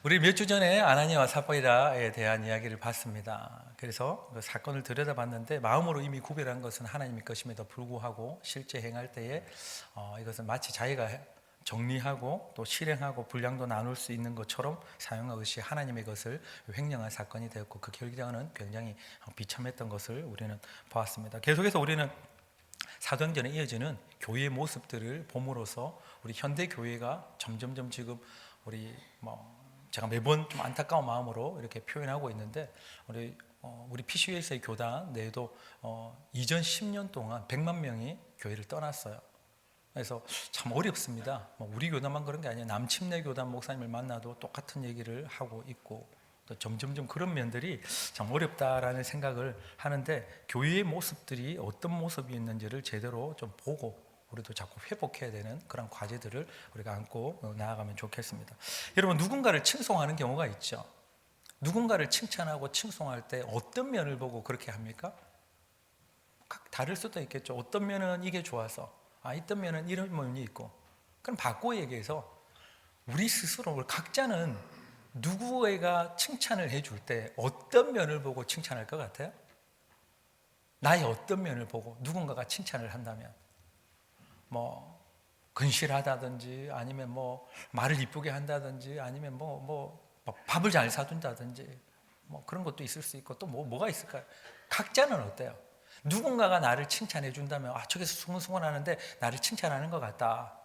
우리 몇 주 전에 아나니아와 삽비라에 대한 이야기를 봤습니다. 그래서 그 사건을 들여다봤는데 마음으로 이미 구별한 것은 하나님의 것임에도 불구하고 실제 행할 때에 이것은 마치 자기가 정리하고 또 실행하고 분량도 나눌 수 있는 것처럼 사용한 것이 하나님의 것을 횡령한 사건이 되었고, 그 결과는 굉장히 비참했던 것을 우리는 보았습니다. 계속해서 우리는 사도행전에 이어지는 교회의 모습들을 봄으로써 우리 현대 교회가 점점점 지금 우리 제가 매번 좀 안타까운 마음으로 이렇게 표현하고 있는데, 우리 PCUS의 교단 내에도 이전 10년 동안 100만 명이 교회를 떠났어요. 그래서 참 어렵습니다. 우리 교단만 그런 게 아니에요. 남침내 교단 목사님을 만나도 똑같은 얘기를 하고 있고, 또 점점점 그런 면들이 참 어렵다라는 생각을 하는데, 교회의 모습들이 어떤 모습이 있는지를 제대로 좀 보고 우리도 자꾸 회복해야 되는 그런 과제들을 우리가 안고 나아가면 좋겠습니다. 여러분, 누군가를 칭송하는 경우가 있죠. 누군가를 칭찬하고 칭송할 때 어떤 면을 보고 그렇게 합니까? 각 다를 수도 있겠죠. 어떤 면은 이게 좋아서, 어떤 면은 이런 면이 있고. 그럼 바꿔 얘기해서 우리 스스로, 우리 각자는 누구에가 칭찬을 해줄 때 어떤 면을 보고 칭찬할 것 같아요? 나의 어떤 면을 보고 누군가가 칭찬을 한다면, 근실하다든지, 아니면 말을 이쁘게 한다든지, 아니면 밥을 잘 사준다든지, 그런 것도 있을 수 있고, 또 뭐가 있을까요? 각자는 어때요? 누군가가 나를 칭찬해 준다면, 저기서 숭숭숭 하는데 나를 칭찬하는 것 같다.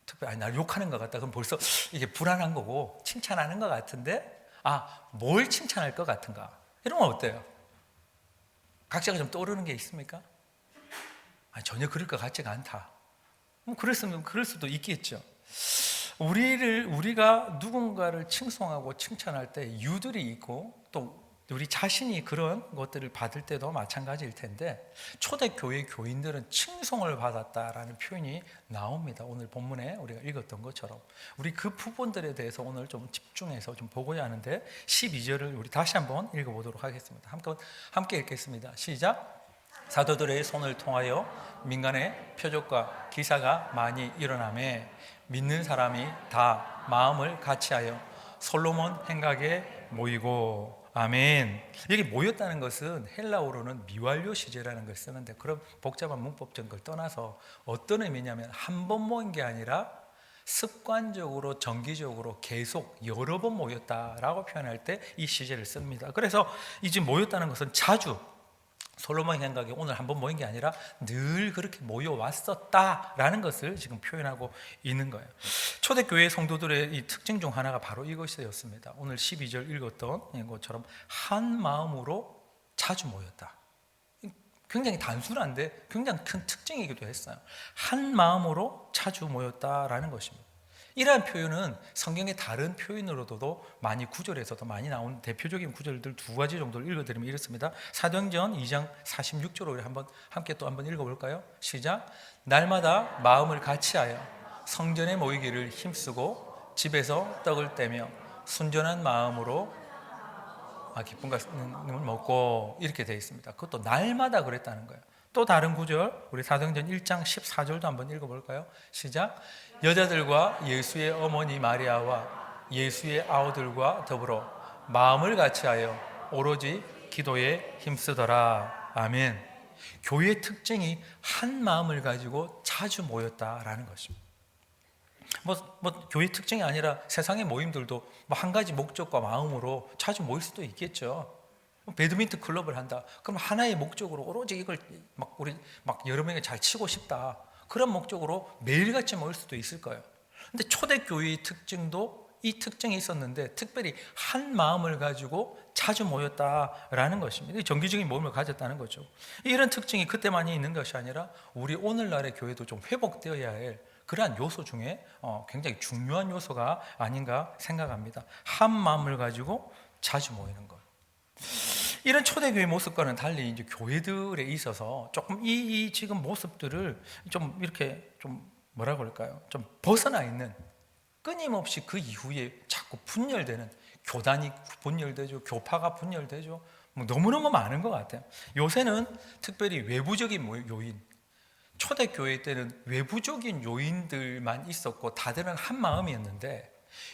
특별히 나를 욕하는 것 같다. 그럼 벌써 이게 불안한 거고, 칭찬하는 것 같은데, 뭘 칭찬할 것 같은가? 이러면 어때요? 각자가 좀 떠오르는 게 있습니까? 전혀 그럴 것 같지가 않다. 그랬으면 그럴 수도 있겠죠. 우리가 누군가를 칭송하고 칭찬할 때 이유들이 있고, 또 우리 자신이 그런 것들을 받을 때도 마찬가지일 텐데, 초대교회 교인들은 칭송을 받았다라는 표현이 나옵니다. 오늘 본문에 우리가 읽었던 것처럼. 우리 그 부분들에 대해서 오늘 좀 집중해서 좀 보고자 하는데, 12절을 우리 다시 한번 읽어보도록 하겠습니다. 함께 읽겠습니다. 시작. 사도들의 손을 통하여 민간의 표적과 기사가 많이 일어나매 믿는 사람이 다 마음을 같이하여 솔로몬 행각에 모이고. 아멘. 여기 모였다는 것은 헬라어로는 미완료 시제라는 걸 쓰는데, 그런 복잡한 문법적인 걸 떠나서 어떤 의미냐면, 한 번 모인 게 아니라 습관적으로 정기적으로 계속 여러 번 모였다라고 표현할 때 이 시제를 씁니다. 그래서 이 지금 모였다는 것은 자주, 솔로몬 행각에 오늘 한번 모인 게 아니라 늘 그렇게 모여왔었다라는 것을 지금 표현하고 있는 거예요. 초대교회 성도들의 이 특징 중 하나가 바로 이것이었습니다. 오늘 12절 읽었던 것처럼 한 마음으로 자주 모였다. 굉장히 단순한데 굉장히 큰 특징이기도 했어요. 한 마음으로 자주 모였다라는 것입니다. 이러한 표현은 성경의 다른 표현으로도 많이, 구절에서도 많이 나온 대표적인 구절들 두 가지 정도를 읽어드리면 이렇습니다. 사도행전 2장 46절을 우리 함께 또 한번 읽어볼까요? 시작. 날마다 마음을 같이하여 성전에 모이기를 힘쓰고 집에서 떡을 떼며 순전한 마음으로 기쁨과 을 먹고, 이렇게 되어 있습니다. 그것도 날마다 그랬다는 거예요. 또 다른 구절, 우리 사도행전 1장 14절도 한번 읽어볼까요? 시작. 여자들과 예수의 어머니 마리아와 예수의 아우들과 더불어 마음을 같이하여 오로지 기도에 힘쓰더라. 아멘. 교회의 특징이 한 마음을 가지고 자주 모였다라는 것입니다. 교회 특징이 아니라 세상의 모임들도 한 가지 목적과 마음으로 자주 모일 수도 있겠죠. 배드민턴 클럽을 한다. 그럼 하나의 목적으로 오로지 이걸 우리 여러 명이 잘 치고 싶다. 그런 목적으로 매일같이 모일 수도 있을 거예요. 근데 초대교회의 특징도 이 특징이 있었는데, 특별히 한 마음을 가지고 자주 모였다라는 것입니다. 정기적인 모임을 가졌다는 거죠. 이런 특징이 그때만이 있는 것이 아니라 우리 오늘날의 교회도 좀 회복되어야 할 그러한 요소 중에 굉장히 중요한 요소가 아닌가 생각합니다. 한 마음을 가지고 자주 모이는 것. 이런 초대교회 모습과는 달리 이제 교회들에 있어서 조금 이 지금 모습들을 좀 이렇게 좀 뭐라 그럴까요? 좀 벗어나 있는, 끊임없이 그 이후에 자꾸 분열되는, 교단이 분열되죠, 교파가 분열되죠. 너무너무 많은 것 같아요. 요새는 특별히 외부적인 요인, 초대교회 때는 외부적인 요인들만 있었고 다들은 한 마음이었는데,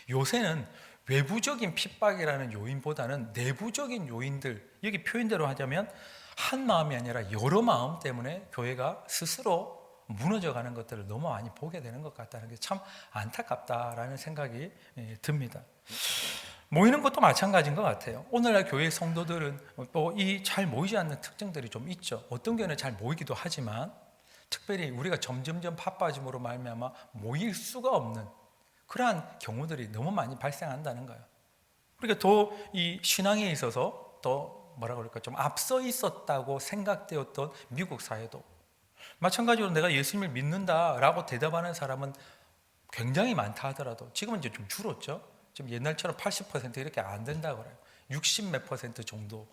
요새는 외부적인 핍박이라는 요인보다는 내부적인 요인들, 여기 표현대로 하자면 한 마음이 아니라 여러 마음 때문에 교회가 스스로 무너져가는 것들을 너무 많이 보게 되는 것 같다는 게 참 안타깝다라는 생각이 듭니다. 모이는 것도 마찬가지인 것 같아요. 오늘날 교회 성도들은 또 이 잘 모이지 않는 특징들이 좀 있죠. 어떤 경우는 잘 모이기도 하지만 특별히 우리가 점점점 바빠짐으로 말미암아 모일 수가 없는 그러한 경우들이 너무 많이 발생한다는 거예요. 그러니까 더 이 신앙에 있어서 더 뭐라 그럴까 좀 앞서 있었다고 생각되었던 미국 사회도 마찬가지로 내가 예수님을 믿는다라고 대답하는 사람은 굉장히 많다 하더라도 지금은 이제 좀 줄었죠. 지금 옛날처럼 80% 이렇게 안 된다고 그래요. 60 몇 % 정도.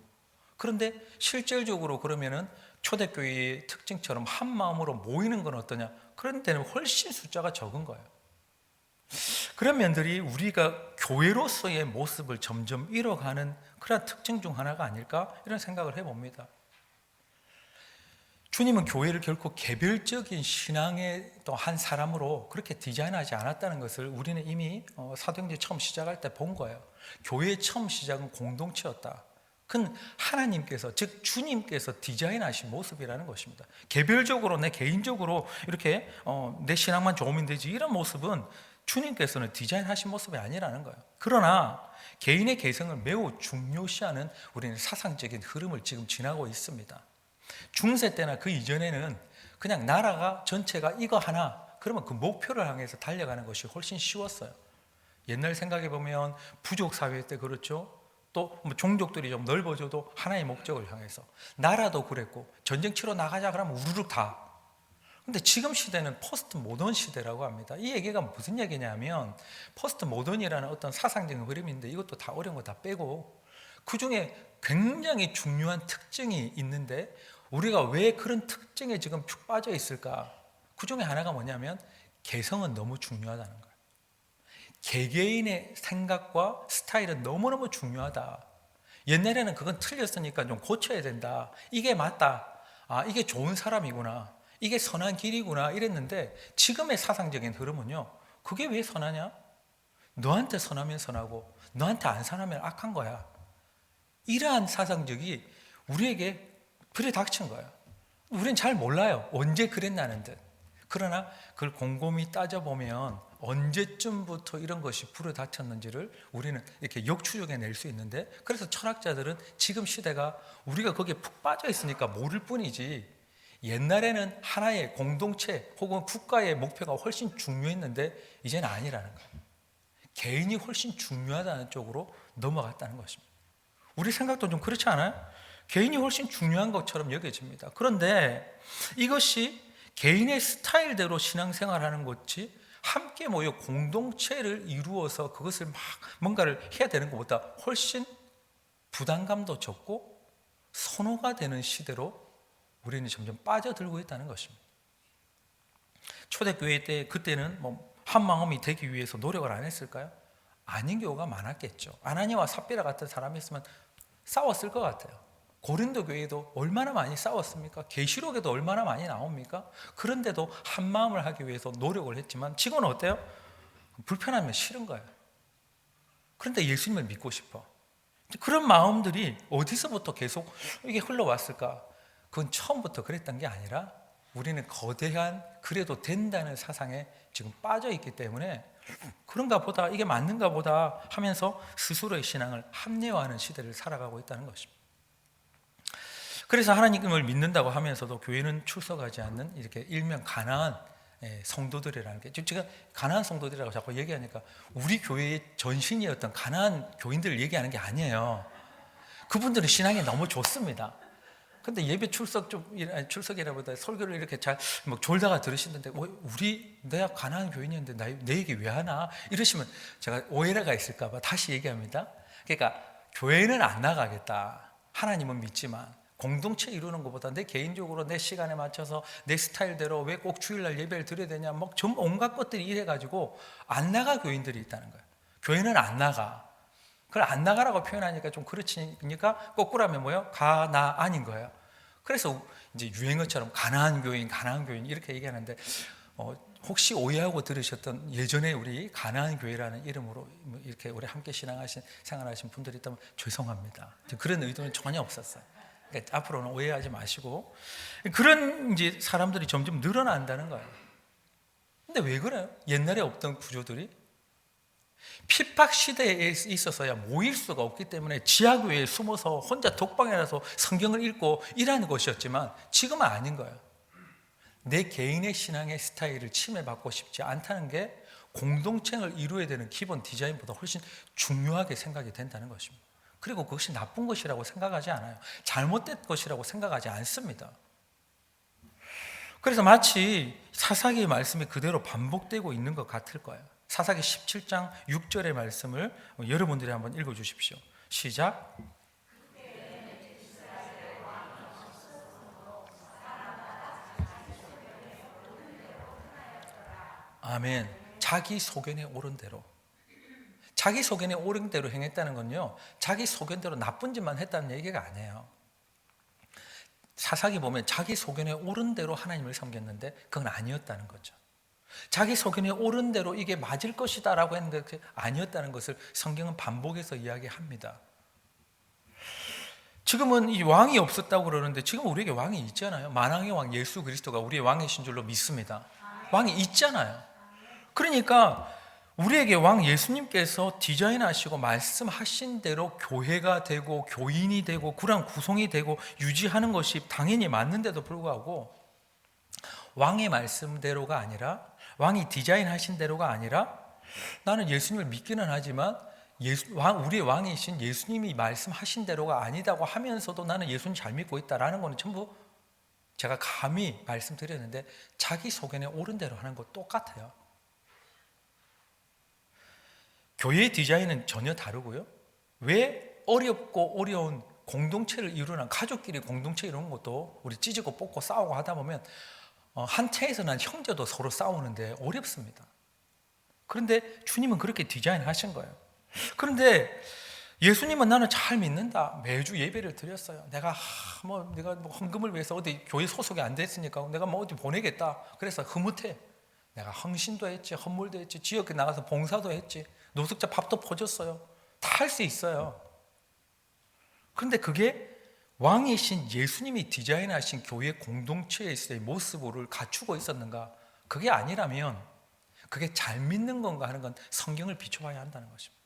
그런데 실질적으로 그러면은 초대교회의 특징처럼 한 마음으로 모이는 건 어떠냐? 그런 데는 훨씬 숫자가 적은 거예요. 그런 면들이 우리가 교회로서의 모습을 점점 잃어가는 그런 특징 중 하나가 아닐까? 이런 생각을 해봅니다. 주님은 교회를 결코 개별적인 신앙의 또 한 사람으로 그렇게 디자인하지 않았다는 것을 우리는 이미 사도행전 처음 시작할 때 본 거예요. 교회의 처음 시작은 공동체였다. 그건 하나님께서 즉 주님께서 디자인하신 모습이라는 것입니다. 개별적으로 내 개인적으로 이렇게 내 신앙만 좋으면 되지 이런 모습은 주님께서는 디자인하신 모습이 아니라는 거예요. 그러나 개인의 개성을 매우 중요시하는 우리는 사상적인 흐름을 지금 지나고 있습니다. 중세 때나 그 이전에는 그냥 나라가 전체가 이거 하나 그러면 그 목표를 향해서 달려가는 것이 훨씬 쉬웠어요. 옛날 생각해 보면 부족 사회 때 그렇죠. 또 종족들이 좀 넓어져도 하나의 목적을 향해서 나라도 그랬고 전쟁 치러 나가자 그러면 우르륵 다. 근데 지금 시대는 포스트 모던 시대라고 합니다. 이 얘기가 무슨 얘기냐면 포스트 모던이라는 어떤 사상적인 흐름인데 이것도 다 어려운 거 다 빼고 그 중에 굉장히 중요한 특징이 있는데 우리가 왜 그런 특징에 지금 푹 빠져 있을까? 그 중에 하나가 뭐냐면 개성은 너무 중요하다는 거예요. 개개인의 생각과 스타일은 너무너무 중요하다. 옛날에는 그건 틀렸으니까 좀 고쳐야 된다. 이게 맞다. 아, 이게 좋은 사람이구나. 이게 선한 길이구나. 이랬는데 지금의 사상적인 흐름은요. 그게 왜 선하냐? 너한테 선하면 선하고 너한테 안 선하면 악한 거야. 이러한 사상적이 우리에게 불이 닥친 거예요. 우리는 잘 몰라요. 언제 그랬나는 듯. 그러나 그걸 곰곰이 따져보면 언제쯤부터 이런 것이 불에 닥쳤는지를 우리는 이렇게 역추적해낼 수 있는데 그래서 철학자들은 지금 시대가 우리가 거기에 푹 빠져 있으니까 모를 뿐이지 옛날에는 하나의 공동체 혹은 국가의 목표가 훨씬 중요했는데 이제는 아니라는 거예요. 개인이 훨씬 중요하다는 쪽으로 넘어갔다는 것입니다. 우리 생각도 좀 그렇지 않아요? 개인이 훨씬 중요한 것처럼 여겨집니다. 그런데 이것이 개인의 스타일대로 신앙생활하는 것이 함께 모여 공동체를 이루어서 그것을 막 뭔가를 해야 되는 것보다 훨씬 부담감도 적고 선호가 되는 시대로 우리는 점점 빠져들고 있다는 것입니다. 초대교회 때 그때는 한 마음이 되기 위해서 노력을 안 했을까요? 아닌 경우가 많았겠죠. 아나니아와 삽비라 같은 사람이 있으면 싸웠을 것 같아요. 고린도 교회도 얼마나 많이 싸웠습니까? 계시록에도 얼마나 많이 나옵니까? 그런데도 한 마음을 하기 위해서 노력을 했지만 지금은 어때요? 불편하면 싫은 거예요. 그런데 예수님을 믿고 싶어. 그런 마음들이 어디서부터 계속 이게 흘러왔을까? 그건 처음부터 그랬던 게 아니라 우리는 거대한 그래도 된다는 사상에 지금 빠져 있기 때문에 그런가 보다 이게 맞는가 보다 하면서 스스로의 신앙을 합리화하는 시대를 살아가고 있다는 것입니다. 그래서 하나님을 믿는다고 하면서도 교회는 출석하지 않는 이렇게 일명 가난한 성도들이라는 게 제가 가난한 성도들이라고 자꾸 얘기하니까 우리 교회의 전신이었던 가난한 교인들을 얘기하는 게 아니에요. 그분들은 신앙이 너무 좋습니다. 근데 예배 출석이라보다 설교를 이렇게 잘 졸다가 들으시는데 내가 가난한 교인이었는데 내 얘기 왜 하나 이러시면 제가 오해가 있을까 봐 다시 얘기합니다. 그러니까 교회는 안 나가겠다. 하나님은 믿지만 공동체 이루는 것보다 내 개인적으로 내 시간에 맞춰서 내 스타일대로 왜 꼭 주일날 예배를 드려야 되냐 전 온갖 것들이 이래가지고 안 나가 교인들이 있다는 거예요. 교회는 안 나가. 그걸 안 나가라고 표현하니까 좀 그렇지니까 거꾸로 하면 뭐예요? 가나안인 거예요. 그래서 이제 유행어처럼 가난한 교인 이렇게 얘기하는데 혹시 오해하고 들으셨던 예전에 우리 가나안 교회라는 이름으로 이렇게 오래 함께 생활하신 분들이 있다면 죄송합니다. 그런 의도는 전혀 없었어요. 그러니까 앞으로는 오해하지 마시고, 그런 이제 사람들이 점점 늘어난다는 거예요. 근데 왜 그래요? 옛날에 없던 구조들이 핍박 시대에 있어서야 모일 수가 없기 때문에 지하교회에 숨어서 혼자 독방에 서 성경을 읽고 일하는 것이었지만 지금은 아닌 거예요. 내 개인의 신앙의 스타일을 침해받고 싶지 않다는 게 공동체를 이루어야 되는 기본 디자인보다 훨씬 중요하게 생각이 된다는 것입니다. 그리고 그것이 나쁜 것이라고 생각하지 않아요. 잘못된 것이라고 생각하지 않습니다. 그래서 마치 사사기의 말씀이 그대로 반복되고 있는 것 같을 거예요. 사사기 17장 6절의 말씀을 여러분들이 한번 읽어주십시오. 시작. 아멘. 자기 소견에 오른 대로. 자기 소견에 오른 대로 행했다는 건요, 자기 소견대로 나쁜 짓만 했다는 얘기가 아니에요. 사사기 보면 자기 소견에 오른 대로 하나님을 섬겼는데 그건 아니었다는 거죠. 자기 소견에 오른 대로 이게 맞을 것이다 라고 했는데 그게 아니었다는 것을 성경은 반복해서 이야기합니다. 지금은 이 왕이 없었다고 그러는데 지금 우리에게 왕이 있잖아요. 만왕의 왕 예수 그리스도가 우리의 왕이신 줄로 믿습니다. 왕이 있잖아요. 그러니까 우리에게 왕 예수님께서 디자인하시고 말씀하신 대로 교회가 되고 교인이 되고 그런 구성이 되고 유지하는 것이 당연히 맞는데도 불구하고 왕의 말씀대로가 아니라, 왕이 디자인하신 대로가 아니라, 나는 예수님을 믿기는 하지만 우리의 왕이신 예수님이 말씀하신 대로가 아니다고 하면서도 나는 예수님 잘 믿고 있다라는 거는 전부 제가 감히 말씀드렸는데 자기 소견에 옳은 대로 하는 거 똑같아요. 교회의 디자인은 전혀 다르고요. 왜 어렵고 어려운 공동체를 이루는, 가족끼리 공동체 이루는 것도 우리 찢고 뽑고 싸우고 하다 보면 한 채에서 난 형제도 서로 싸우는데 어렵습니다. 그런데 주님은 그렇게 디자인하신 거예요. 그런데 예수님은 나는 잘 믿는다. 매주 예배를 드렸어요. 내가 헌금을 위해서 어디 교회 소속이 안 됐으니까 내가 어디 보내겠다. 그래서 흐뭇해. 내가 헌신도 했지, 헌물도 했지, 지역에 나가서 봉사도 했지, 노숙자 밥도 퍼줬어요. 다 할 수 있어요. 그런데 그게 왕이신 예수님이 디자인하신 교회 공동체에서의 모습을 갖추고 있었는가? 그게 아니라면 그게 잘 믿는 건가 하는 건 성경을 비춰봐야 한다는 것입니다.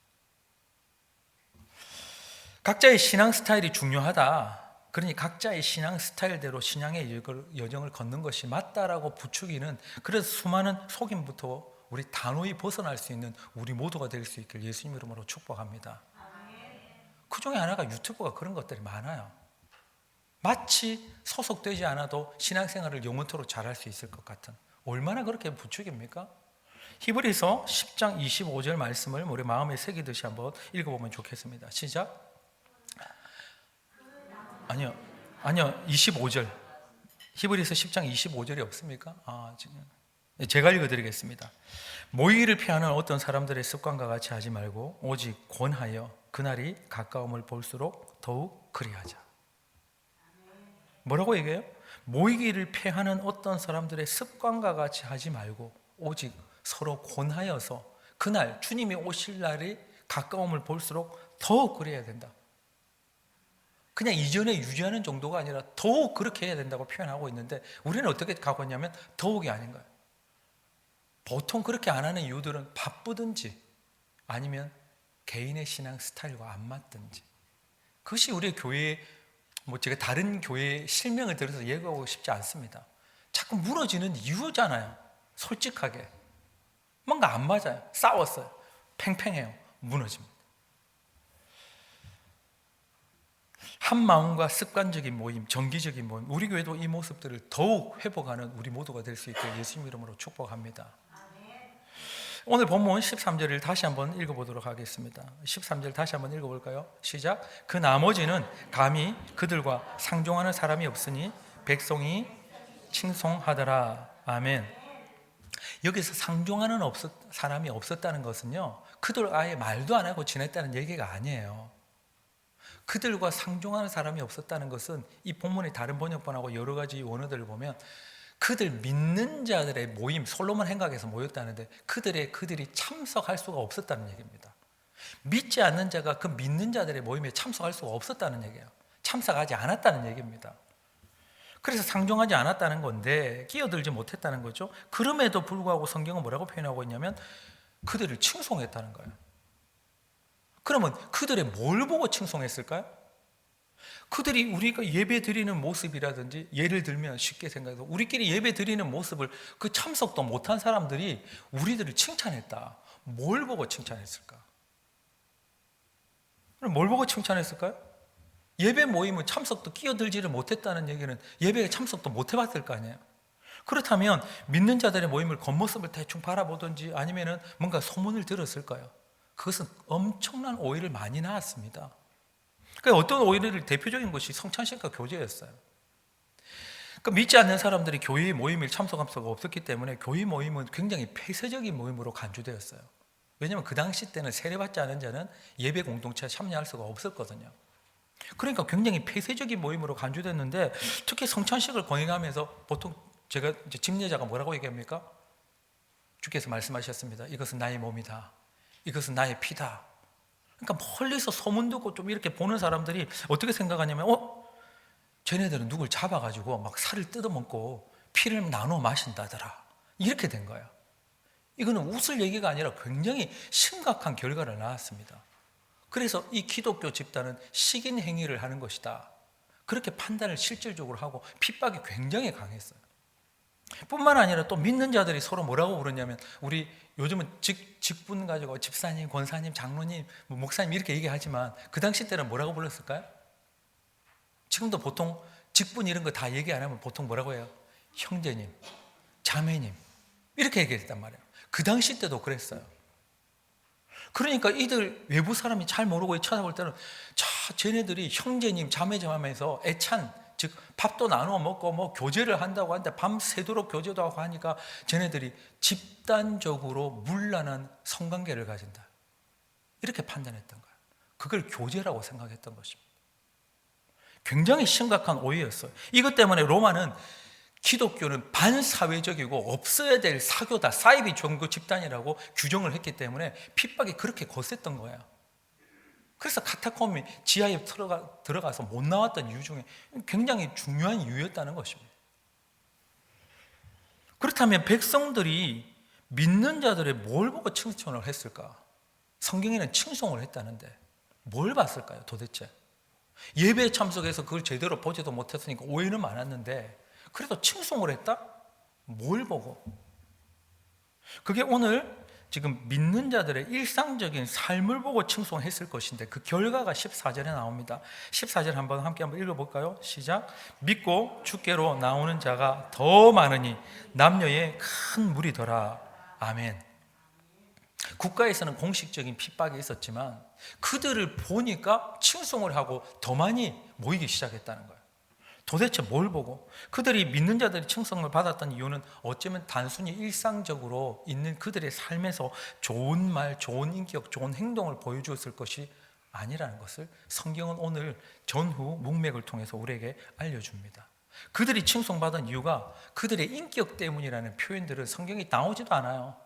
각자의 신앙 스타일이 중요하다. 그러니 각자의 신앙 스타일대로 신앙의 여정을 걷는 것이 맞다라고 부추기는, 그래서 수많은 속임부터 우리 단호히 벗어날 수 있는 우리 모두가 될 수 있길 예수님 이름으로 축복합니다. 그 중에 하나가 유튜브가 그런 것들이 많아요. 마치 소속되지 않아도 신앙생활을 영원토록 잘할 수 있을 것 같은, 얼마나 그렇게 부추깁니까? 히브리서 10장 25절 말씀을 우리 마음에 새기듯이 한번 읽어보면 좋겠습니다. 시작. 아니요 25절. 히브리서 10장 25절이 없습니까? 제가 읽어드리겠습니다. 모이기를 피하는 어떤 사람들의 습관과 같이 하지 말고 오직 권하여 그날이 가까움을 볼수록 더욱 그리하자. 뭐라고 얘기해요? 모이기를 피하는 어떤 사람들의 습관과 같이 하지 말고 오직 서로 권하여서 그날 주님이 오실 날이 가까움을 볼수록 더욱 그래야 된다. 그냥 이전에 유지하는 정도가 아니라 더욱 그렇게 해야 된다고 표현하고 있는데 우리는 어떻게 가고 있냐면 더욱이 아닌 거예요. 보통 그렇게 안 하는 이유들은 바쁘든지 아니면 개인의 신앙 스타일과 안 맞든지, 그것이 우리 교회의 제가 다른 교회의 실명을 들어서 얘기하고 싶지 않습니다. 자꾸 무너지는 이유잖아요. 솔직하게 뭔가 안 맞아요. 싸웠어요. 팽팽해요. 무너집니다. 한 마음과 습관적인 모임, 정기적인 모임, 우리 교회도 이 모습들을 더욱 회복하는 우리 모두가 될 수 있게 예수님 이름으로 축복합니다. 오늘 본문 13절을 다시 한번 읽어보도록 하겠습니다. 13절 다시 한번 읽어볼까요? 시작. 그 나머지는 감히 그들과 상종하는 사람이 없으니 백성이 칭송하더라. 아멘. 여기서 상종하는 사람이 없었다는 것은요, 그들 아예 말도 안 하고 지냈다는 얘기가 아니에요. 그들과 상종하는 사람이 없었다는 것은 이 본문의 다른 번역본하고 여러 가지 원어들을 보면 그들 믿는 자들의 모임, 솔로몬 행각에서 모였다는데 그들이 참석할 수가 없었다는 얘기입니다. 믿지 않는 자가 그 믿는 자들의 모임에 참석할 수가 없었다는 얘기예요. 참석하지 않았다는 얘기입니다. 그래서 상종하지 않았다는 건데 끼어들지 못했다는 거죠. 그럼에도 불구하고 성경은 뭐라고 표현하고 있냐면 그들을 칭송했다는 거예요. 그러면 그들의 뭘 보고 칭송했을까요? 그들이 우리가 예배 드리는 모습이라든지, 예를 들면 쉽게 생각해서 우리끼리 예배 드리는 모습을 그 참석도 못한 사람들이 우리들을 칭찬했다. 뭘 보고 칭찬했을까? 그럼 뭘 보고 칭찬했을까요? 예배 모임은 참석도 끼어들지를 못했다는 얘기는 예배에 참석도 못 해봤을 거 아니에요. 그렇다면 믿는 자들의 모임을 겉모습을 대충 바라보든지 아니면은 뭔가 소문을 들었을 거예요. 그것은 엄청난 오해를 많이 낳았습니다. 그러니까 어떤 오해를 대표적인 것이 성찬식과 교제였어요. 그러니까 믿지 않는 사람들이 교회 모임에 참석할 수가 없었기 때문에 교회 모임은 굉장히 폐쇄적인 모임으로 간주되었어요. 왜냐하면 그 당시 때는 세례받지 않은 자는 예배 공동체에 참여할 수가 없었거든요. 그러니까 굉장히 폐쇄적인 모임으로 간주됐는데 특히 성찬식을 거행하면서 보통 제가 이제 집례자가 뭐라고 얘기합니까? 주께서 말씀하셨습니다. 이것은 나의 몸이다. 이것은 나의 피다. 그러니까 멀리서 소문 듣고 좀 이렇게 보는 사람들이 어떻게 생각하냐면 쟤네들은 누굴 잡아가지고 막 살을 뜯어먹고 피를 나눠 마신다더라. 이렇게 된 거예요. 이거는 웃을 얘기가 아니라 굉장히 심각한 결과를 낳았습니다. 그래서 이 기독교 집단은 식인 행위를 하는 것이다. 그렇게 판단을 실질적으로 하고 핍박이 굉장히 강했어요. 뿐만 아니라 또 믿는 자들이 서로 뭐라고 부르냐면 우리 요즘은 직분 가지고 집사님, 권사님, 장로님, 목사님 이렇게 얘기하지만 그 당시 때는 뭐라고 불렀을까요? 지금도 보통 직분 이런 거 다 얘기 안 하면 보통 뭐라고 해요? 형제님, 자매님 이렇게 얘기했단 말이에요. 그 당시 때도 그랬어요. 그러니까 이들 외부 사람이 잘 모르고 찾아볼 때는 쟤네들이 형제님, 자매님 하면서 애찬, 즉 밥도 나눠 먹고 뭐 교제를 한다고 하는데 밤새도록 교제도 하고 하니까 쟤네들이 집단적으로 문란한 성관계를 가진다. 이렇게 판단했던 거예요. 그걸 교제라고 생각했던 것입니다. 굉장히 심각한 오해였어요. 이것 때문에 로마는 기독교는 반사회적이고 없어야 될 사교다, 사이비 종교 집단이라고 규정을 했기 때문에 핍박이 그렇게 거셌던 거예요. 그래서 카타콤이 지하에 들어가서 못 나왔던 이유 중에 굉장히 중요한 이유였다는 것입니다. 그렇다면 백성들이 믿는 자들의 뭘 보고 칭송을 했을까? 성경에는 칭송을 했다는데 뭘 봤을까요 도대체? 예배에 참석해서 그걸 제대로 보지도 못했으니까 오해는 많았는데 그래도 칭송을 했다? 뭘 보고? 그게 오늘 지금 믿는 자들의 일상적인 삶을 보고 칭송했을 것인데 그 결과가 14절에 나옵니다. 14절 함께 한번 읽어볼까요? 시작. 믿고 주께로 나오는 자가 더 많으니 남녀의 큰 무리더라. 아멘. 국가에서는 공식적인 핍박이 있었지만 그들을 보니까 칭송을 하고 더 많이 모이기 시작했다는 거예요. 도대체 뭘 보고? 그들이 믿는 자들이 칭송을 받았던 이유는 어쩌면 단순히 일상적으로 있는 그들의 삶에서 좋은 말, 좋은 인격, 좋은 행동을 보여주었을 것이 아니라는 것을 성경은 오늘 전후 문맥을 통해서 우리에게 알려줍니다. 그들이 칭송받은 이유가 그들의 인격 때문이라는 표현들은 성경에 나오지도 않아요.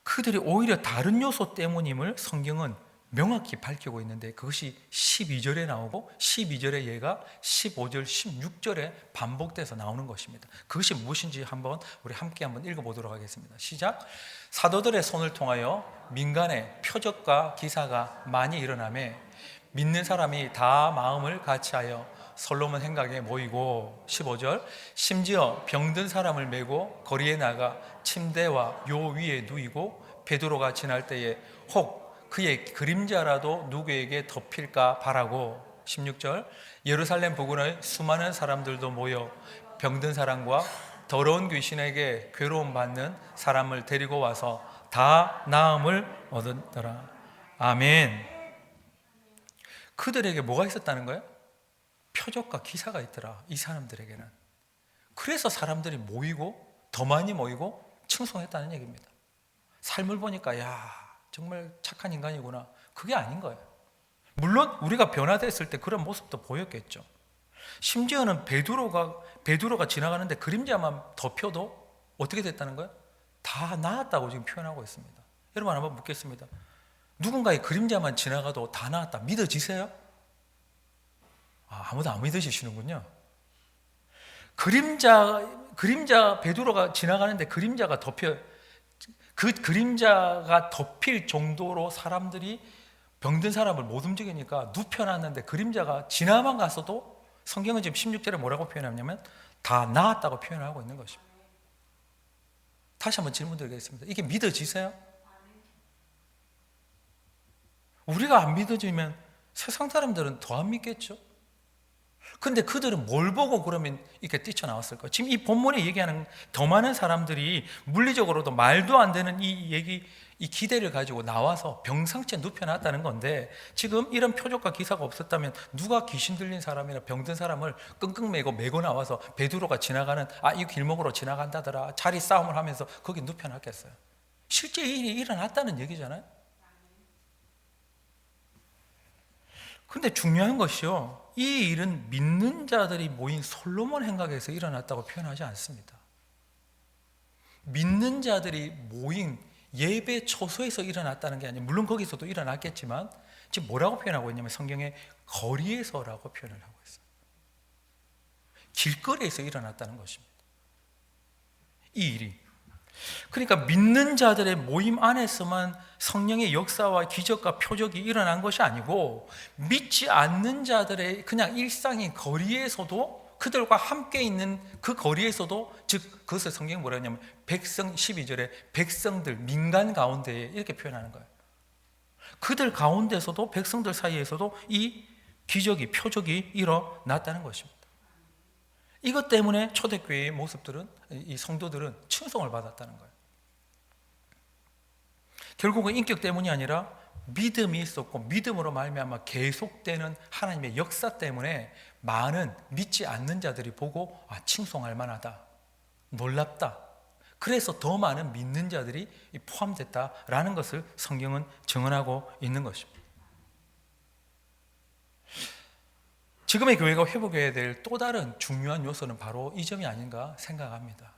그들이 오히려 다른 요소 때문임을 성경은 명확히 밝히고 있는데 그것이 12절에 나오고 12절의 예가 15절, 16절에 반복돼서 나오는 것입니다. 그것이 무엇인지 우리 함께 읽어보도록 하겠습니다. 시작. 사도들의 손을 통하여 민간에 표적과 기사가 많이 일어나매 믿는 사람이 다 마음을 같이하여 솔로몬 행각에 모이고 15절 심지어 병든 사람을 메고 거리에 나가 침대와 요 위에 누이고 베드로가 지날 때에 혹 그의 그림자라도 누구에게 덮일까 바라고 16절 예루살렘 부근의 수많은 사람들도 모여 병든 사람과 더러운 귀신에게 괴로움 받는 사람을 데리고 와서 다 나음을 얻었더라. 아멘. 그들에게 뭐가 있었다는 거예요? 표적과 기사가 있더라. 이 사람들에게는. 그래서 사람들이 모이고 더 많이 모이고 칭송했다는 얘기입니다. 삶을 보니까 정말 착한 인간이구나. 그게 아닌 거예요. 물론 우리가 변화됐을 때 그런 모습도 보였겠죠. 심지어는 베드로가 지나가는데 그림자만 덮여도 어떻게 됐다는 거예요? 다 나았다고 지금 표현하고 있습니다. 여러분 한번 묻겠습니다. 누군가의 그림자만 지나가도 다 나았다 믿어지세요? 아무도 안 믿으시는군요. 그림자 베드로가 지나가는데 그림자가 덮일 정도로 사람들이 병든 사람을 못 움직이니까 눕혀놨는데 그림자가 지나만 갔어도 성경은 지금 16절에 뭐라고 표현하냐면 다 나았다고 표현하고 있는 것입니다. 다시 한번 질문 드리겠습니다. 이게 믿어지세요? 우리가 안 믿어지면 세상 사람들은 더 안 믿겠죠? 근데 그들은 뭘 보고 그러면 이렇게 뛰쳐나왔을까? 지금 이 본문에 얘기하는 더 많은 사람들이 물리적으로도 말도 안 되는 이 기대를 가지고 나와서 병상체 눕혀놨다는 건데, 지금 이런 표적과 기사가 없었다면 누가 귀신 들린 사람이나 병든 사람을 끙끙 메고 나와서 베드로가 지나가는 이 길목으로 지나간다더라 자리 싸움을 하면서 거기 눕혀놨겠어요? 실제 일이 일어났다는 얘기잖아요. 근데 중요한 것이요, 이 일은 믿는 자들이 모인 솔로몬 행각에서 일어났다고 표현하지 않습니다. 믿는 자들이 모인 예배 초소에서 일어났다는 게 아니에요. 물론 거기서도 일어났겠지만 지금 뭐라고 표현하고 있냐면 성경에 거리에서라고 표현을 하고 있어요. 길거리에서 일어났다는 것입니다. 이 일이. 그러니까 믿는 자들의 모임 안에서만 성령의 역사와 기적과 표적이 일어난 것이 아니고, 믿지 않는 자들의 그냥 일상인 거리에서도, 그들과 함께 있는 그 거리에서도, 즉 그것을 성경이 뭐라 하냐면 백성, 12절에 백성들, 민간 가운데에 이렇게 표현하는 거예요. 그들 가운데서도, 백성들 사이에서도 이 기적이, 표적이 일어났다는 것입니다. 이것 때문에 초대교회의 모습들은, 이 성도들은 칭송을 받았다는 거예요. 결국은 인격 때문이 아니라 믿음이 있었고, 믿음으로 말미암아 계속되는 하나님의 역사 때문에 많은 믿지 않는 자들이 보고 칭송할 만하다, 놀랍다, 그래서 더 많은 믿는 자들이 포함됐다라는 것을 성경은 증언하고 있는 것입니다. 지금의 교회가 회복해야 될 또 다른 중요한 요소는 바로 이 점이 아닌가 생각합니다.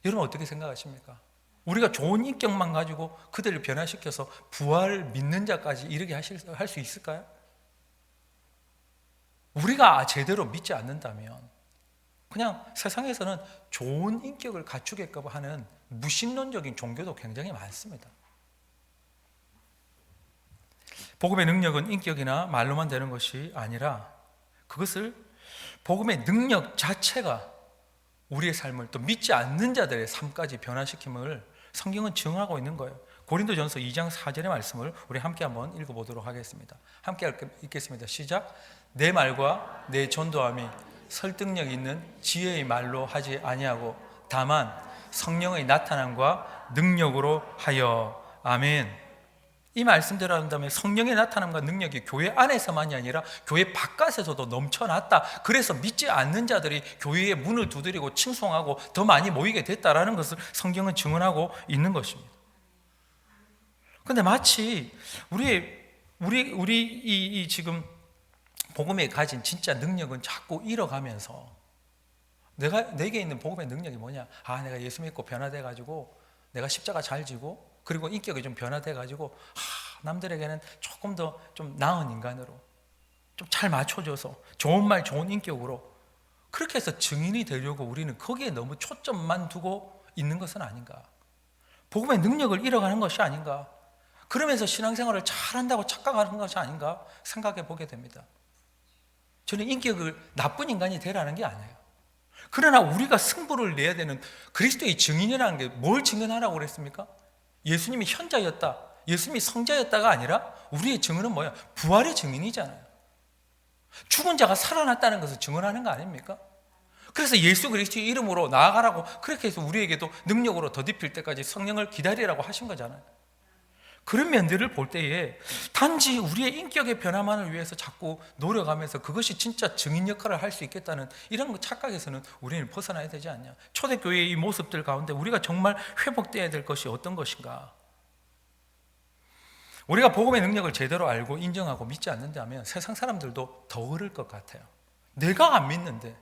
여러분 어떻게 생각하십니까? 우리가 좋은 인격만 가지고 그들을 변화시켜서 부활을 믿는 자까지 이르게 할 수 있을까요? 우리가 제대로 믿지 않는다면 그냥 세상에서는 좋은 인격을 갖추게끔 하는 무신론적인 종교도 굉장히 많습니다. 복음의 능력은 인격이나 말로만 되는 것이 아니라, 그것을 복음의 능력 자체가 우리의 삶을, 또 믿지 않는 자들의 삶까지 변화시킴을 성경은 증언하고 있는 거예요. 고린도전서 2장 4절의 말씀을 우리 함께 한번 읽어보도록 하겠습니다. 함께 읽겠습니다. 시작. 내 말과 내 전도함이 설득력 있는 지혜의 말로 하지 아니하고 다만 성령의 나타남과 능력으로 하여. 아멘. 이 말씀대로 한다면 성령의 나타남과 능력이 교회 안에서만이 아니라 교회 바깥에서도 넘쳐났다. 그래서 믿지 않는 자들이 교회의 문을 두드리고 칭송하고 더 많이 모이게 됐다라는 것을 성경은 증언하고 있는 것입니다. 그런데 마치 우리 지금 복음에 가진 진짜 능력은 자꾸 잃어가면서, 내게 있는 복음의 능력이 뭐냐? 내가 예수 믿고 변화돼가지고 내가 십자가 잘 지고 그리고 인격이 좀 변화돼가지고 남들에게는 조금 더 좀 나은 인간으로 좀 잘 맞춰줘서 좋은 말 좋은 인격으로 그렇게 해서 증인이 되려고 우리는 거기에 너무 초점만 두고 있는 것은 아닌가? 복음의 능력을 잃어가는 것이 아닌가? 그러면서 신앙생활을 잘한다고 착각하는 것이 아닌가 생각해 보게 됩니다. 저는 인격을 나쁜 인간이 되라는 게 아니에요. 그러나 우리가 승부를 내야 되는 그리스도의 증인이라는 게 뭘 증언하라고 그랬습니까? 예수님이 현자였다, 예수님이 성자였다가 아니라 우리의 증언은 뭐야? 부활의 증인이잖아요. 죽은 자가 살아났다는 것을 증언하는 거 아닙니까? 그래서 예수 그리스도의 이름으로 나아가라고, 그렇게 해서 우리에게도 능력으로 더딥힐 때까지 성령을 기다리라고 하신 거잖아요. 그런 면들을 볼 때에 단지 우리의 인격의 변화만을 위해서 자꾸 노력하면서 그것이 진짜 증인 역할을 할 수 있겠다는 이런 착각에서는 우리는 벗어나야 되지 않냐. 초대교회의 이 모습들 가운데 우리가 정말 회복되어야 될 것이 어떤 것인가. 우리가 복음의 능력을 제대로 알고 인정하고 믿지 않는다면 세상 사람들도 더 그럴 것 같아요. 내가 안 믿는데.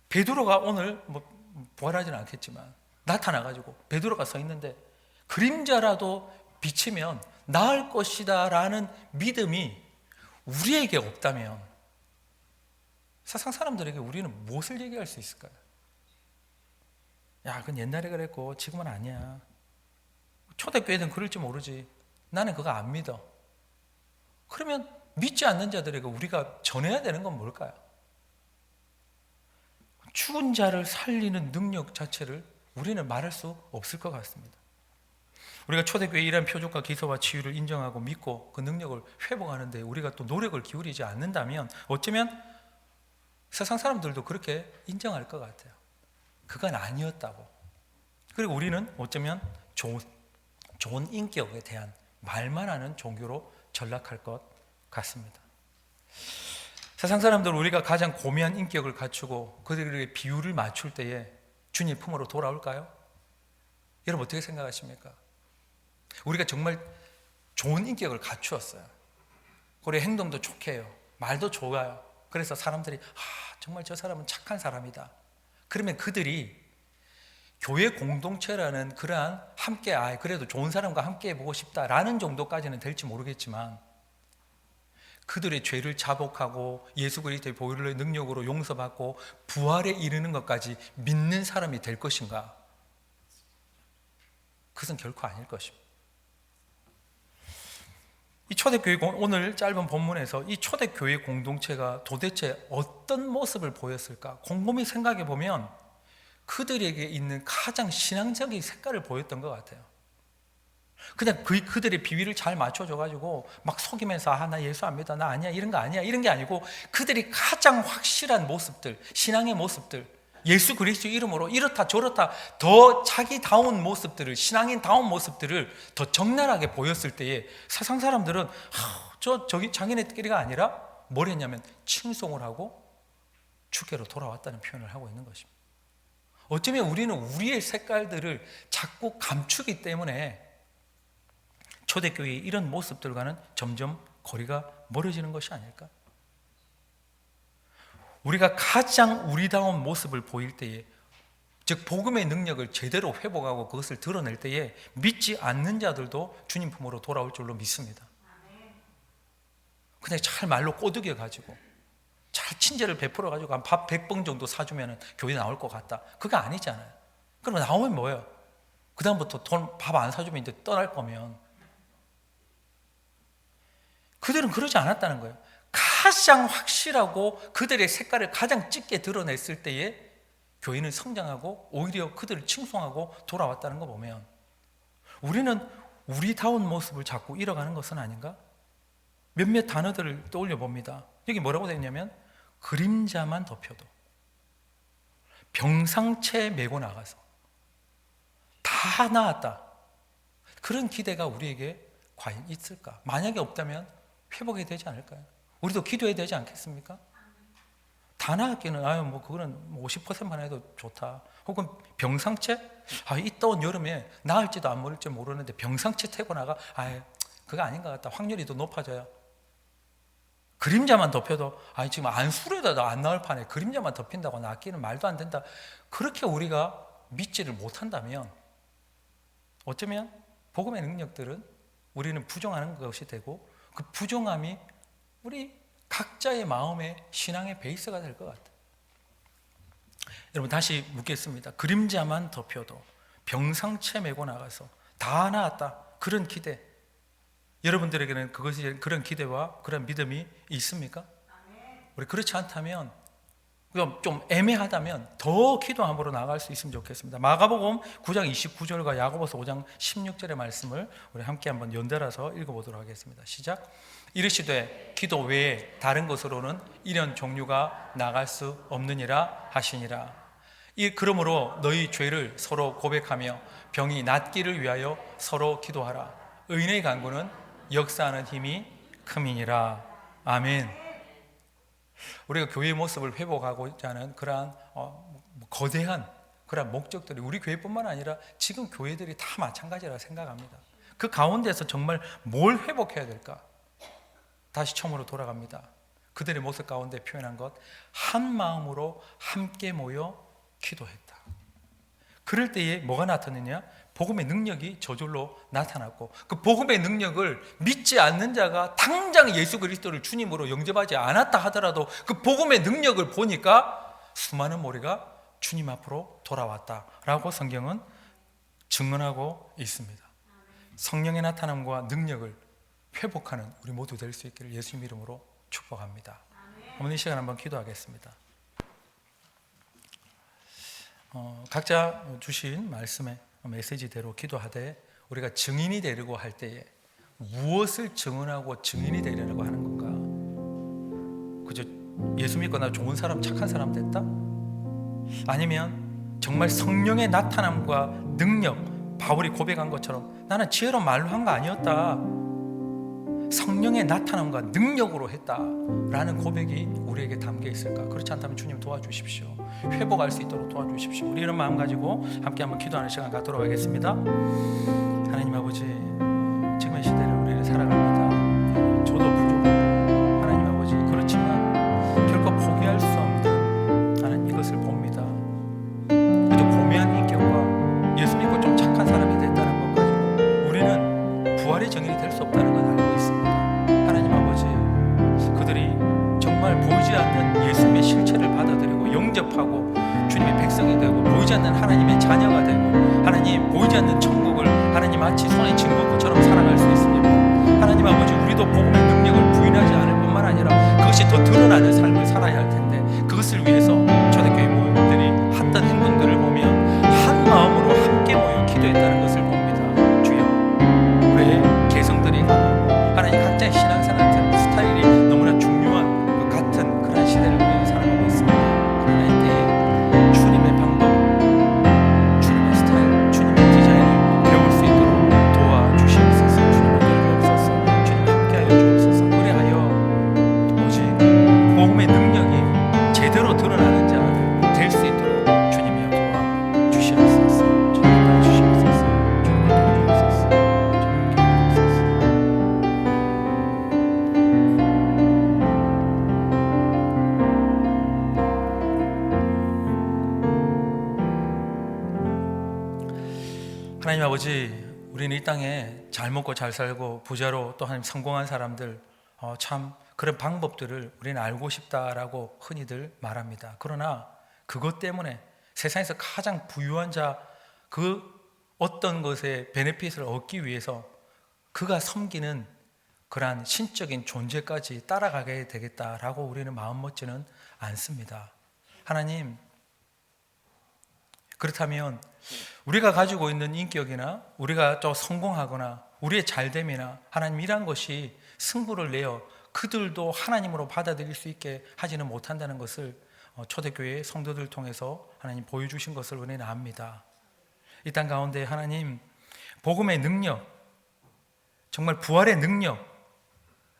베드로가 오늘 부활하지는 않겠지만 나타나가지고 베드로가 서 있는데 그림자라도 비치면 나을 것이다 라는 믿음이 우리에게 없다면 세상 사람들에게 우리는 무엇을 얘기할 수 있을까요? 야, 그건 옛날에 그랬고 지금은 아니야. 초대교회는 그럴지 모르지. 나는 그거 안 믿어. 그러면 믿지 않는 자들에게 우리가 전해야 되는 건 뭘까요? 죽은 자를 살리는 능력 자체를 우리는 말할 수 없을 것 같습니다. 우리가 초대교회의 이러한 표적과 기사와 치유를 인정하고 믿고 그 능력을 회복하는데 우리가 또 노력을 기울이지 않는다면 어쩌면 세상 사람들도 그렇게 인정할 것 같아요. 그건 아니었다고. 그리고 우리는 어쩌면 좋은 인격에 대한 말만 하는 종교로 전락할 것 같습니다. 세상 사람들은 우리가 가장 고미한 인격을 갖추고 그들에게 비율을 맞출 때에 주님 품으로 돌아올까요? 여러분 어떻게 생각하십니까? 우리가 정말 좋은 인격을 갖추었어요. 우리 행동도 좋게 해요. 말도 좋아요. 그래서 사람들이 정말 저 사람은 착한 사람이다. 그러면 그들이 교회 공동체라는 그러한 함께 그래도 좋은 사람과 함께 해보고 싶다라는 정도까지는 될지 모르겠지만 그들의 죄를 자복하고 예수 그리스도의 보혈의 능력으로 용서받고 부활에 이르는 것까지 믿는 사람이 될 것인가? 그것은 결코 아닐 것입니다. 이 초대교회 오늘 짧은 본문에서 이 초대교회 공동체가 도대체 어떤 모습을 보였을까? 곰곰이 생각해 보면 그들에게 있는 가장 신앙적인 색깔을 보였던 것 같아요. 그냥 그들의 비위를 잘 맞춰줘가지고 막 속이면서 나 예수 안 믿어, 나 아니야, 이런 거 아니야, 이런 게 아니고 그들이 가장 확실한 모습들, 신앙의 모습들, 예수 그리스도 이름으로 이렇다 저렇다 더 자기다운 모습들을, 신앙인다운 모습들을 더 적나라하게 보였을 때에 세상 사람들은 저기 자기네끼리가 아니라 뭘 했냐면 칭송을 하고 주께로 돌아왔다는 표현을 하고 있는 것입니다. 어쩌면 우리는 우리의 색깔들을 자꾸 감추기 때문에 초대교회의 이런 모습들과는 점점 거리가 멀어지는 것이 아닐까? 우리가 가장 우리다운 모습을 보일 때에, 즉 복음의 능력을 제대로 회복하고 그것을 드러낼 때에 믿지 않는 자들도 주님 품으로 돌아올 줄로 믿습니다. 그냥 잘 말로 꼬드겨가지고 잘 친절을 베풀어가지고 한 밥 100봉 정도 사주면 교회 나올 것 같다. 그게 아니잖아요. 그러면 나오면 뭐예요? 그 다음부터 밥 안 사주면 이제 떠날 거면. 그들은 그러지 않았다는 거예요. 가장 확실하고 그들의 색깔을 가장 짙게 드러냈을 때에 교회는 성장하고 오히려 그들을 칭송하고 돌아왔다는 거 보면 우리는 우리다운 모습을 자꾸 잃어가는 것은 아닌가? 몇몇 단어들을 떠올려 봅니다. 여기 뭐라고 되어 있냐면 그림자만 덮여도 병상체 메고 나가서 다 나았다. 그런 기대가 우리에게 과연 있을까? 만약에 없다면 회복이 되지 않을까요? 우리도 기도해야 되지 않겠습니까? 다 나았기는 그거는 50%만 해도 좋다. 혹은 병상체? 이 더운 여름에 나을지도 안 모를지 모르는데 병상체 태고 나가? 그거 아닌 것 같다. 확률이 더 높아져요. 그림자만 덮여도 지금 안수로다 안 나올 판에 그림자만 덮인다고 낫기는 말도 안 된다. 그렇게 우리가 믿지를 못한다면 어쩌면 복음의 능력들은 우리는 부정하는 것이 되고 그 부정함이 우리 각자의 마음의 신앙의 베이스가 될 것 같아요. 여러분 다시 묻겠습니다. 그림자만 덮여도 병상체 메고 나가서 다 나았다. 그런 기대. 여러분들에게는 그것이 그런 기대와 그런 믿음이 있습니까? 우리 그렇지 않다면 좀 애매하다면 더 기도함으로 나아갈 수 있으면 좋겠습니다. 마가복음 9장 29절과 야고보서 5장 16절의 말씀을 우리 함께 한번 연달아서 읽어보도록 하겠습니다. 시작. 이르시되 기도 외에 다른 것으로는 이런 종류가 나갈 수 없느니라 하시니라. 그러므로 너희 죄를 서로 고백하며 병이 낫기를 위하여 서로 기도하라. 의인의 간구는 역사하는 힘이 큼이니라. 아멘. 우리가 교회의 모습을 회복하고자 하는 그러한 거대한 그러한 목적들이 우리 교회뿐만 아니라 지금 교회들이 다 마찬가지라 생각합니다. 그 가운데서 정말 뭘 회복해야 될까? 다시 처음으로 돌아갑니다. 그들의 모습 가운데 표현한 것, 한 마음으로 함께 모여 기도했다. 그럴 때에 뭐가 나타났느냐? 복음의 능력이 저절로 나타났고, 그 복음의 능력을 믿지 않는 자가 당장 예수 그리스도를 주님으로 영접하지 않았다 하더라도 그 복음의 능력을 보니까 수많은 무리가 주님 앞으로 돌아왔다라고 성경은 증언하고 있습니다. 성령의 나타남과 능력을 회복하는 우리 모두 될 수 있기를 예수님 이름으로 축복합니다. 어머니, 이 시간 한번 기도하겠습니다. 각자 주신 말씀의 메시지대로 기도하되, 우리가 증인이 되려고 할 때에 무엇을 증언하고 증인이 되려고 하는 건가? 그저 예수 믿고 나 좋은 사람, 착한 사람 됐다? 아니면 정말 성령의 나타남과 능력, 바울이 고백한 것처럼 나는 지혜로운 말로 한 거 아니었다, 성령의 나타남과 능력으로 했다라는 고백이 우리에게 담겨 있을까? 그렇지 않다면 주님 도와주십시오. 회복할 수 있도록 도와주십시오. 우리 이런 마음 가지고 함께 한번 기도하는 시간 갖도록 하겠습니다. 하나님 아버지, 지금의 시대를 우리는 살아갑니다. 저도 부족하고 하나님 아버지, 그렇지만 결코 포기할 수 없는 하나님 이것을 봅니다. 그저 고매한 인격과 예수 믿고 좀 착한 사람이 됐다는 것 가지고 우리는 부활의 정인이 될 수 없다는 걸 알고 있습니다. 하나님 아버지, 그들이 정말 보이지 않는 예수님의 실체를 받아들이고 영접하고 주님의 백성이 되고 보이지 않는 하나님의 자녀가 되고 하나님 보이지 않는 천국을 하나님 마치 손에 쥔 것처럼 살아갈 수 있습니다. 하나님 아버지, 우리도 복음의 능력을 부인하지 않을 뿐만 아니라 그것이 더 드러나는 삶을 살아야 할 텐데, 그것을 위해서 초대교회 모임들이 했던 행동들을 보면 한 마음으로 함께 모여 기도했다는 것을 봅니다. 주여, 우리의 개성들이 강하고 하나님 각자의 신앙생활 스타일이 너무나 중요한 것 같은 그런 시대를 우리가 살아가고 있습니다. 그러나 이때 주님의 방법, 주님의 스타일, 주님의 디자인을 배울 수 있도록 도와주시옵소서. 주님 이끌주옵소서. 주님 함께하여 주옵소서. 그리하여 오직 복음의 능력이 제대로 드러나는 자 될 수 있도록 주님이여 도와주시옵소서. 주님 도와주시옵소서. 주님 도와주옵소서. 주님 도와주옵소서. 하나님 아버지, 우리는 이 땅에 잘 먹고 잘 살고 부자로 또 하나님 성공한 사람들, 참 그런 방법들을 우리는 알고 싶다라고 흔히들 말합니다. 그러나 그것 때문에 세상에서 가장 부유한 자, 그 어떤 것의 베네핏을 얻기 위해서 그가 섬기는 그러한 신적인 존재까지 따라가게 되겠다라고 우리는 마음 먹지는 않습니다. 하나님, 그렇다면 우리가 가지고 있는 인격이나 우리가 또 성공하거나 우리의 잘됨이나 하나님 이란 것이 승부를 내어 그들도 하나님으로 받아들일 수 있게 하지는 못한다는 것을 초대교회 성도들 통해서 하나님 보여주신 것을 우리는 압니다. 이 땅 가운데 하나님 복음의 능력, 정말 부활의 능력,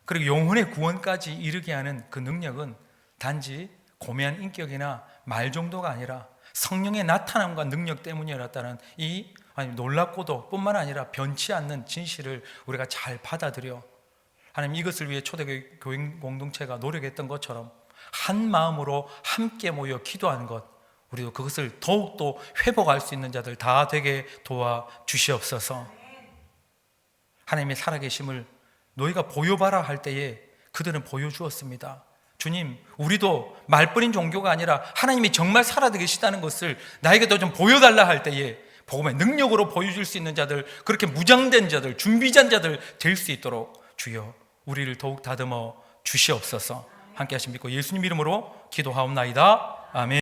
그리고 영혼의 구원까지 이르게 하는 그 능력은 단지 고매한 인격이나 말 정도가 아니라 성령의 나타남과 능력 때문이었다는 이 놀랍고도 뿐만 아니라 변치 않는 진실을 우리가 잘 받아들여 하나님 이것을 위해 초대교회 공동체가 노력했던 것처럼 한 마음으로 함께 모여 기도하는 것, 우리도 그것을 더욱더 회복할 수 있는 자들 다 되게 도와주시옵소서. 하나님의 살아계심을 너희가 보여봐라 할 때에 그들은 보여주었습니다. 주님, 우리도 말뿐인 종교가 아니라 하나님이 정말 살아계시다는 것을 나에게도 좀 보여달라 할 때에 복음의 능력으로 보여줄 수 있는 자들, 그렇게 무장된 자들, 준비된 자들 될 수 있도록 주여 우리를 더욱 다듬어 주시옵소서. 함께 하신 믿고 예수님 이름으로 기도하옵나이다. 아멘.